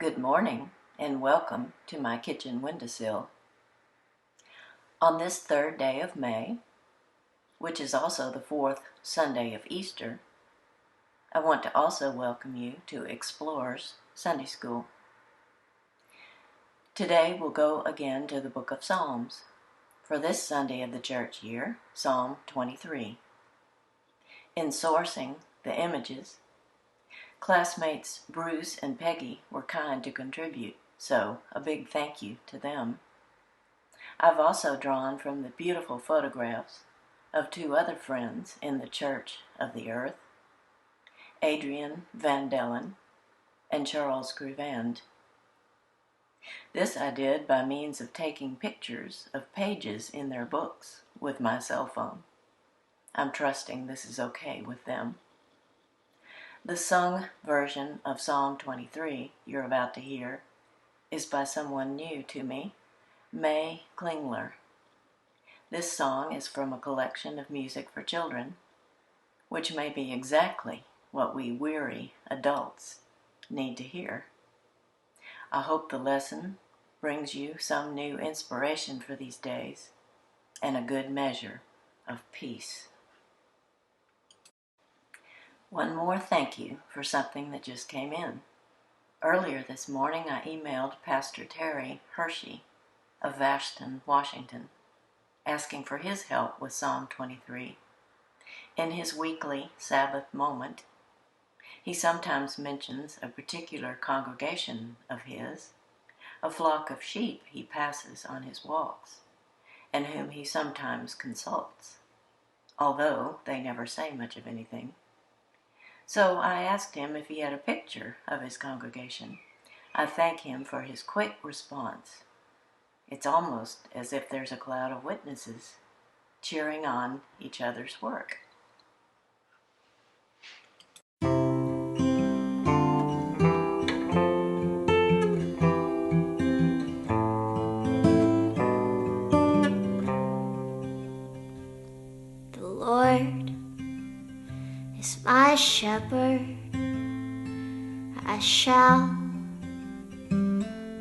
Good morning and welcome to my kitchen windowsill. On this third day of May, which is also the fourth Sunday of Easter, I want to also welcome you to Explorers Sunday School. Today we'll go again to the book of Psalms. For this Sunday of the church year, Psalm 23. In sourcing the images, classmates Bruce and Peggy were kind to contribute, so a big thank you to them. I've also drawn from the beautiful photographs of two other friends in the Church of the Earth, Adrian Van Dellen and Charles Grivand. This I did by means of taking pictures of pages in their books with my cell phone. I'm trusting this is okay with them. The sung version of Psalm 23 you're about to hear is by someone new to me, May Klingler. This song is from a collection of music for children, which may be exactly what we weary adults need to hear. I hope the lesson brings you some new inspiration for these days and a good measure of peace. One more thank you for something that just came in. Earlier this morning, I emailed Pastor Terry Hershey of Vashton, Washington, asking for his help with Psalm 23. In his weekly Sabbath moment, he sometimes mentions a particular congregation of his, a flock of sheep he passes on his walks, and whom he sometimes consults, although they never say much of anything. So I asked him if he had a picture of his congregation. I thank him for his quick response. It's almost as if there's a cloud of witnesses cheering on each other's work. The Lord is my shepherd, I shall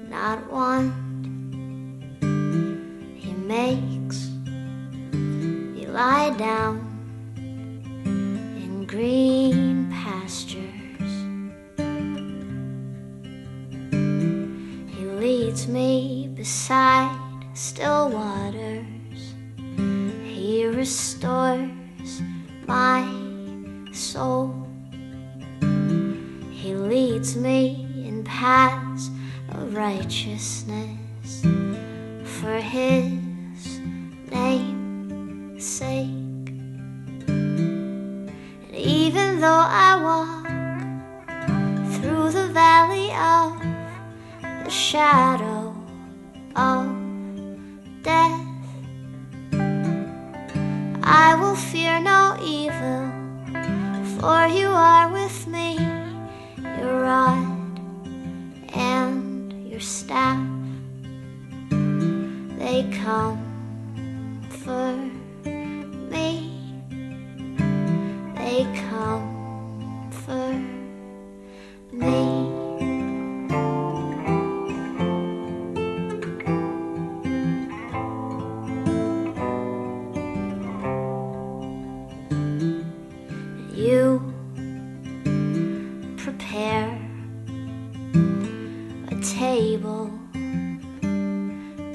not want. He makes me lie down in green pastures. He leads me beside still waters. He restores my soul. He leads me in paths of righteousness for his name's sake. And even though I walk through the valley of the shadow of death, I will fear no evil, for you are with me. Your rod and your staff, they comfort me. They comfort me. You prepare a table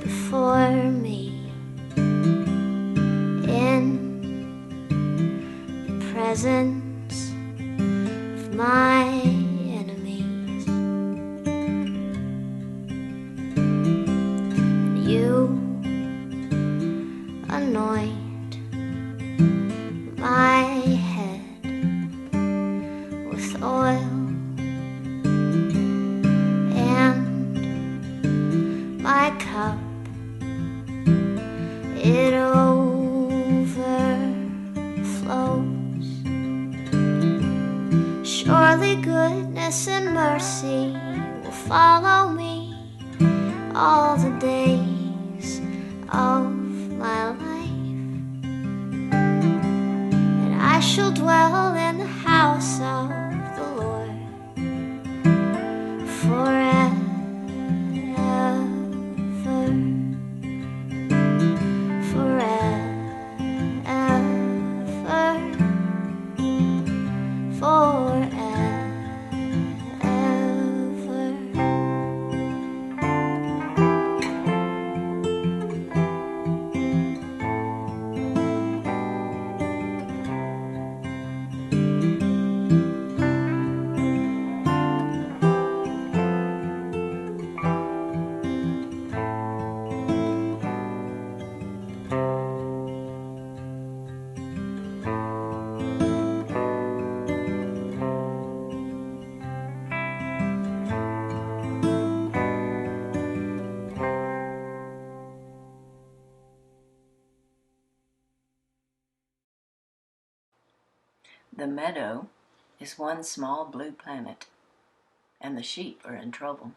before me in the presence of my enemies. And you anoint my head with oil, and my cup, it overflows. Surely goodness and mercy will follow me all the days of my life, and I shall dwell in the house of the Lord forever. The meadow is one small blue planet, and the sheep are in trouble.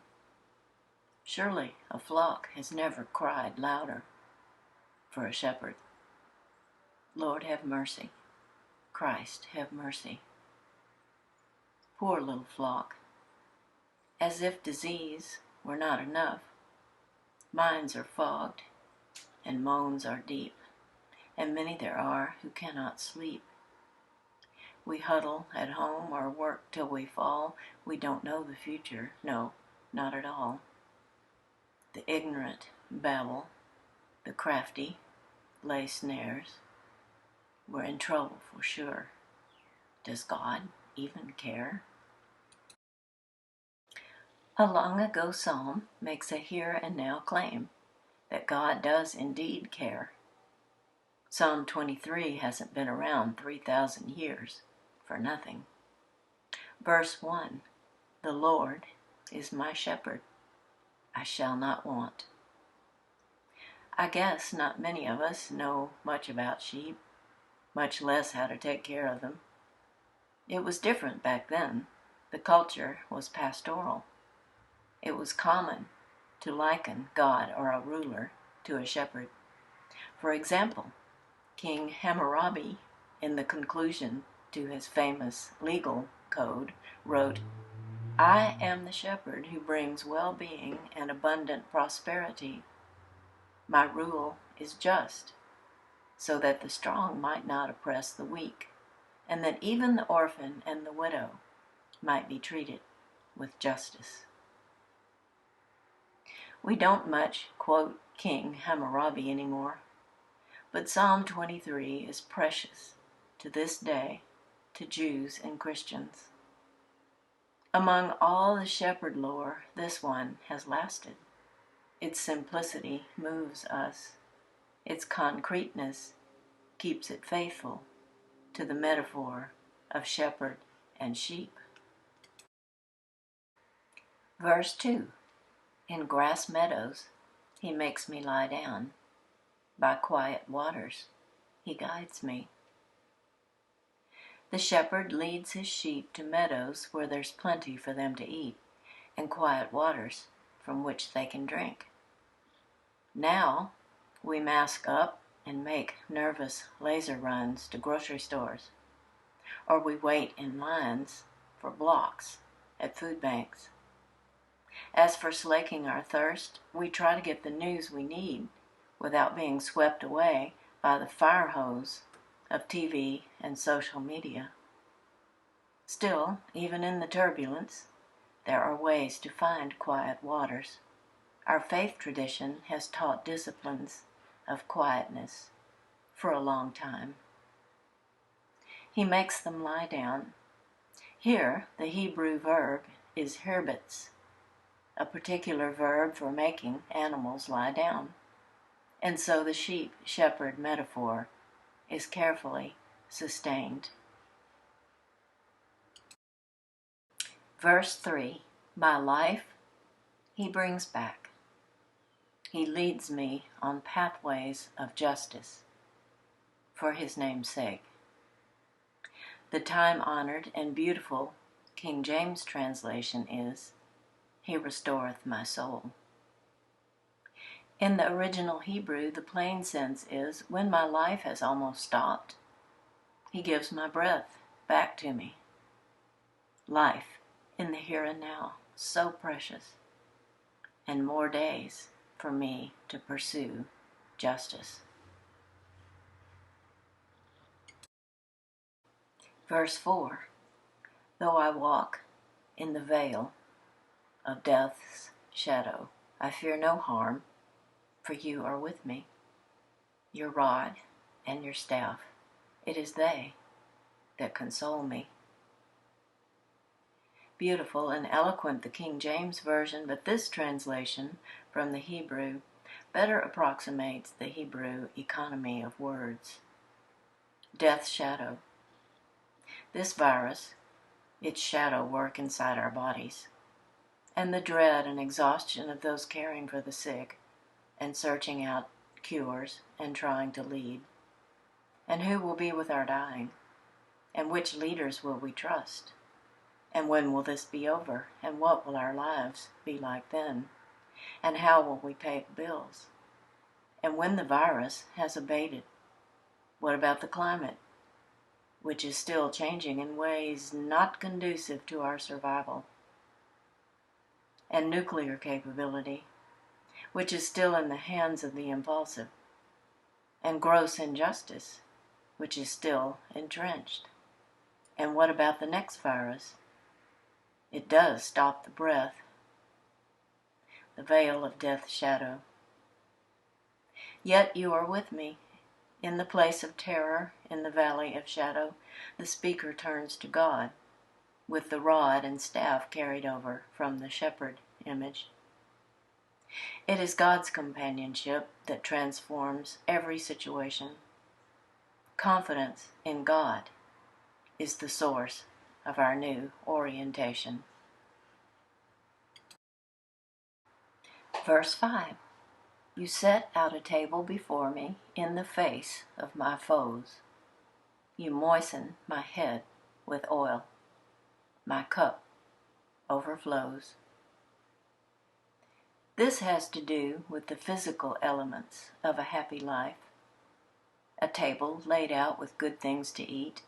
Surely a flock has never cried louder for a shepherd. Lord, have mercy. Christ, have mercy. Poor little flock. As if disease were not enough, minds are fogged, and moans are deep, and many there are who cannot sleep. We huddle at home or work till we fall. We don't know the future, no, not at all. The ignorant babble, the crafty lay snares. We're in trouble for sure. Does God even care? A long ago psalm makes a here and now claim that God does indeed care. Psalm 23 hasn't been around 3,000 years for nothing. Verse 1, the Lord is my shepherd, I shall not want. I guess not many of us know much about sheep, much less how to take care of them. It was different back then. The culture was pastoral. It was common to liken God or a ruler to a shepherd. For example, King Hammurabi, in the conclusion to his famous legal code, wrote, I am the shepherd who brings well-being and abundant prosperity. My rule is just, so that the strong might not oppress the weak, and that even the orphan and the widow might be treated with justice. We don't much quote King Hammurabi anymore, but Psalm 23 is precious to this day to Jews and Christians. Among all the shepherd lore, this one has lasted. Its simplicity moves us. Its concreteness keeps it faithful to the metaphor of shepherd and sheep. Verse 2, in grass meadows he makes me lie down. By quiet waters he guides me. The shepherd leads his sheep to meadows where there's plenty for them to eat and quiet waters from which they can drink. Now we mask up and make nervous laser runs to grocery stores, or we wait in lines for blocks at food banks. As for slaking our thirst, we try to get the news we need without being swept away by the fire hose of TV and social media. Still, even in the turbulence, there are ways to find quiet waters. Our faith tradition has taught disciplines of quietness for a long time. He makes them lie down. Here, the Hebrew verb is herbetz, a particular verb for making animals lie down. And so the sheep-shepherd metaphor is carefully sustained. Verse 3, my life he brings back. He leads me on pathways of justice for his name's sake. The time-honored and beautiful King James translation is, he restoreth my soul. In the original Hebrew, the plain sense is, when my life has almost stopped, he gives my breath back to me. Life in the here and now, so precious, and more days for me to pursue justice. Verse 4, though I walk in the vale of death's shadow, I fear no harm, for you are with me. Your rod and your staff, it is they that console me. Beautiful and eloquent the King James Version, but this translation from the Hebrew better approximates the Hebrew economy of words. Death's shadow. This virus, its shadow work inside our bodies, and the dread and exhaustion of those caring for the sick and searching out cures and trying to lead. And who will be with our dying? And which leaders will we trust? And when will this be over? And what will our lives be like then? And how will we pay the bills? And when the virus has abated, what about the climate, which is still changing in ways not conducive to our survival? And nuclear capability, which is still in the hands of the impulsive? And gross injustice, which is still entrenched? And what about the next virus? It does stop the breath, the veil of death's shadow. Yet you are with me. In the place of terror, in the valley of shadow, the speaker turns to God, with the rod and staff carried over from the shepherd image. It is God's companionship that transforms every situation. Confidence in God is the source of our new orientation. Verse 5. You set out a table before me in the face of my foes. You moisten my head with oil. My cup overflows. This has to do with the physical elements of a happy life. A table laid out with good things to eat.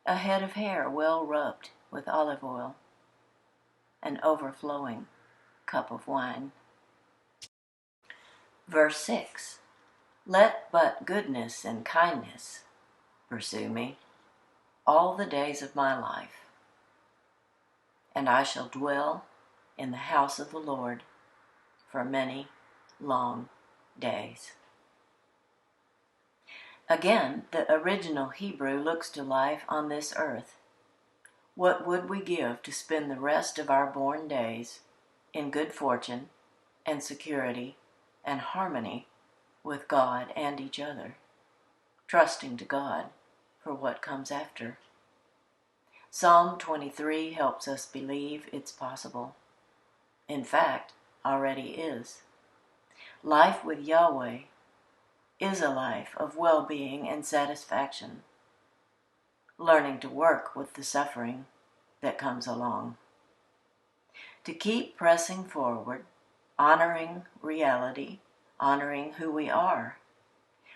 A head of hair well rubbed with olive oil. An overflowing cup of wine. Verse 6. Let but goodness and kindness pursue me all the days of my life, and I shall dwell in the house of the Lord for many long days. Again, the original Hebrew looks to life on this earth. What would we give to spend the rest of our born days in good fortune and security and harmony with God and each other, trusting to God for what comes after? Psalm 23 helps us believe it's possible. In fact, already is. Life with Yahweh is a life of well-being and satisfaction, learning to work with the suffering that comes along. To keep pressing forward, honoring reality, honoring who we are,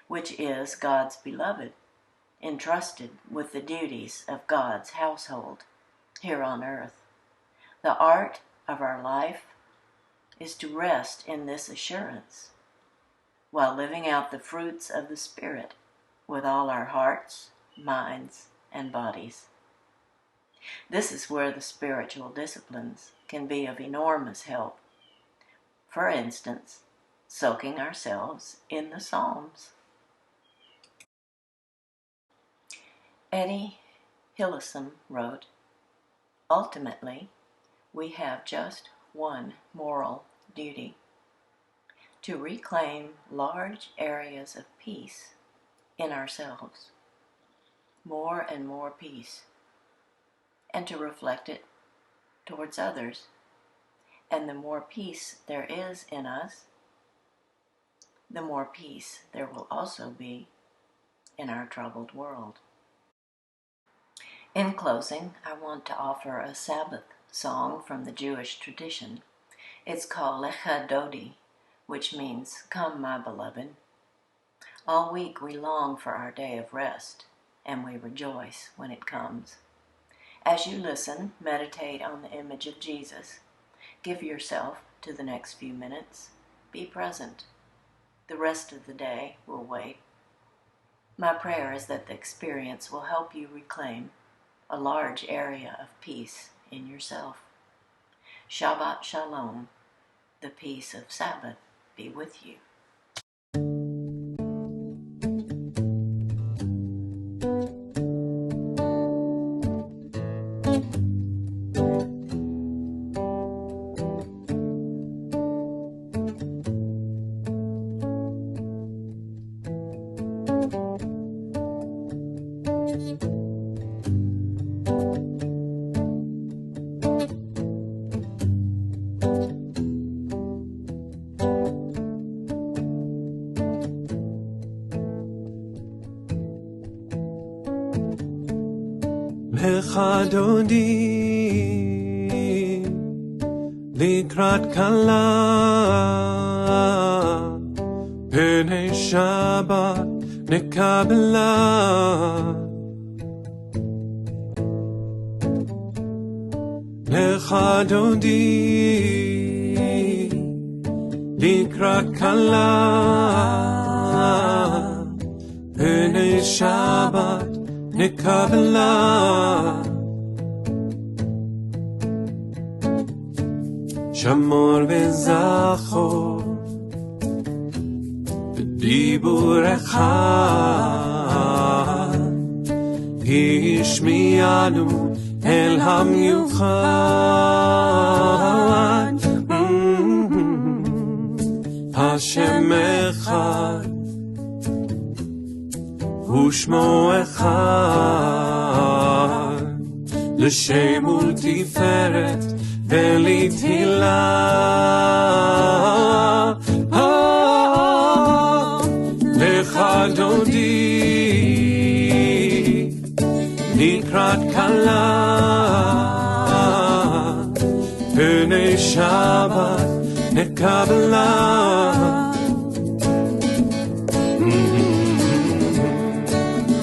which is God's beloved, entrusted with the duties of God's household here on earth. The art of our life is to rest in this assurance while living out the fruits of the Spirit with all our hearts, minds, and bodies. This is where the spiritual disciplines can be of enormous help. For instance, soaking ourselves in the Psalms. Eddie Hillesum wrote, ultimately, we have just one moral duty: to reclaim large areas of peace in ourselves, more and more peace, and to reflect it towards others. And the more peace there is in us, the more peace there will also be in our troubled world. In closing, I want to offer a Sabbath song from the Jewish tradition. It's called Lecha Dodi, which means, come, my beloved. All week we long for our day of rest, and we rejoice when it comes. As you listen, meditate on the image of Jesus. Give yourself to the next few minutes. Be present. The rest of the day will wait. My prayer is that the experience will help you reclaim a large area of peace in yourself. Shabbat Shalom, the peace of Sabbath be with you. לך דודי לקראת כלה פני שבת נקבלה לך דודי לקראת כלה פני שבת נקבלה שמור וזכור בדיבורך השמיענו אל המיוחד השם אחד ושמו אחד לשם ולתפארת ולתהילה לך דודי לקראת כלה פני שבת נקבלה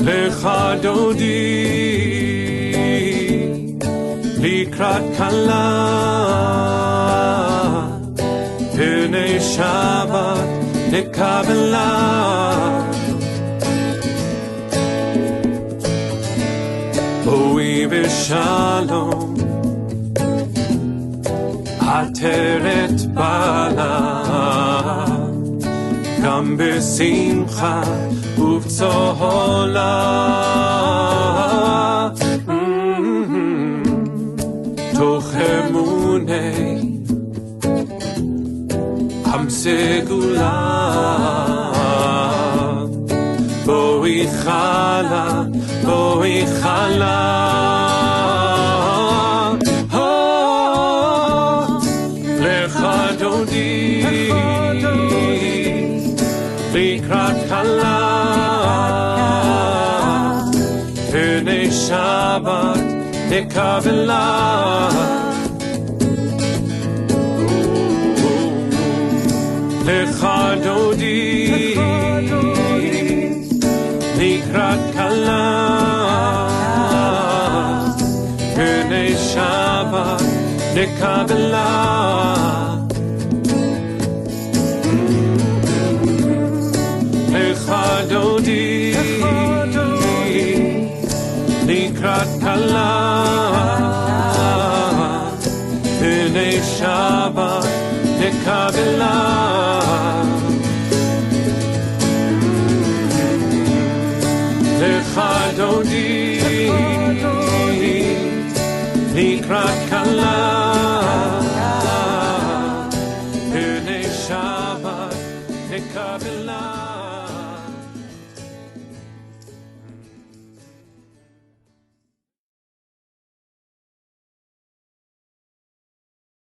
לך דודי לקראת כלה פני שבת נקבלה בואי בשלום עטרת בעלה גם בשמחה ובצהלה תוך אמוני עם סגולה בואי חלה בואי חלה לך דודי לקראת כלה פני שבת נקבלה לך דודי לקראת כלה פני שבת נקבלה לך דודי לקראת כלה פני שבת נקבלה לך דודי לקראת כלה